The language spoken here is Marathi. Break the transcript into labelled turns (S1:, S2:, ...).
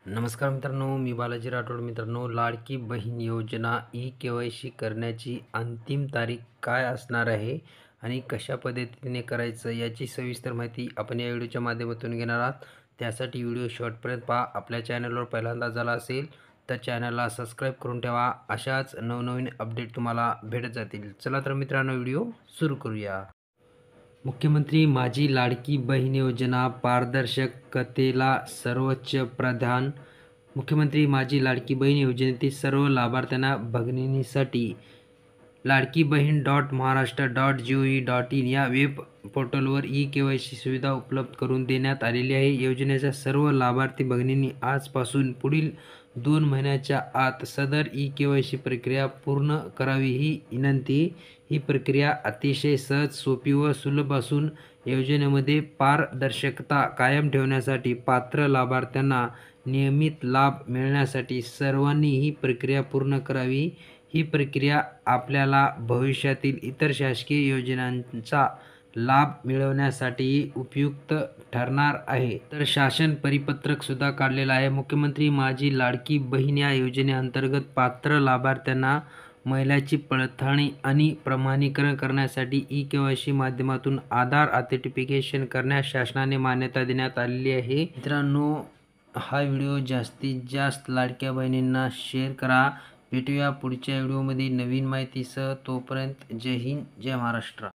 S1: नमस्कार मित्रांनो, मी बालाजी राठोड. मित्रांनो, लाडकी बहीण योजना ई-के-वाय-सी करण्याची अंतिम तारीख काय असणार आहे आणि कशा पद्धतीने करायचं याची सविस्तर माहिती आपण या व्हिडिओच्या माध्यमातून घेणार आहोत. त्यासाठी व्हिडिओ शेवटपर्यंत पहा. आपल्या चॅनलवर पहिल्यांदा झाला असेल तर चॅनलला सबस्क्राईब करून ठेवा. अशाच नवनवीन अपडेट तुम्हाला भेटत जातील. चला तर मित्रांनो, व्हिडिओ सुरू करूया. मुख्यमंत्री माझी लाडकी बहीण योजना पारदर्शकतेला सर्वोच्च प्राधान्य. मुख्यमंत्री माझी लाडकी बहीण योजनेतील सर्व लाभार्थ्यांना बघण्यासाठी लाडकी बहीण .महाराष्ट्र.gov.in या वेब पोर्टलवर ई-के-वाय-सी सुविधा उपलब्ध करून देण्यात आलेली आहे. योजनेच्या सर्व लाभार्थी भगिनींनी आजपासून पुढील 2 महिन्याच्या आत सदर ई-के-वाय-सी प्रक्रिया पूर्ण करावी ही विनंती. ही प्रक्रिया अतिशय सहज, सोपी व सुलभ असून योजनेमध्ये पारदर्शकता कायम ठेवण्यासाठी पात्र लाभार्थ्यांना नियमित लाभ मिळण्यासाठी सर्वांनी ही प्रक्रिया पूर्ण करावी. ही प्रक्रिया आपल्याला भविष्यातील इतर शासकीय योजनांचा लाभ मिळवण्यासाठी उपयुक्त ठरणार आहे. तर शासन परिपत्रक सुद्धा काढलेलं आहे. मुख्यमंत्री माझी लाडकी बहीण या योजनेअंतर्गत पात्र लाभार्थ्यांना महिलाची पडताळणी आणि प्रमाणीकरण करण्यासाठी ई-के-वाय-सी माध्यमातून आधार ऑथेंटिकेशन करण्यास शासनाने मान्यता देण्यात आलेली आहे. मित्रांनो, हा व्हिडिओ जास्तीत जास्त लाडक्या बहिणींना शेअर करा. भेटूया पुढच्या व्हिडिओमध्ये नवीन माहितीसह. तोपर्यंत जय हिंद, जय महाराष्ट्र.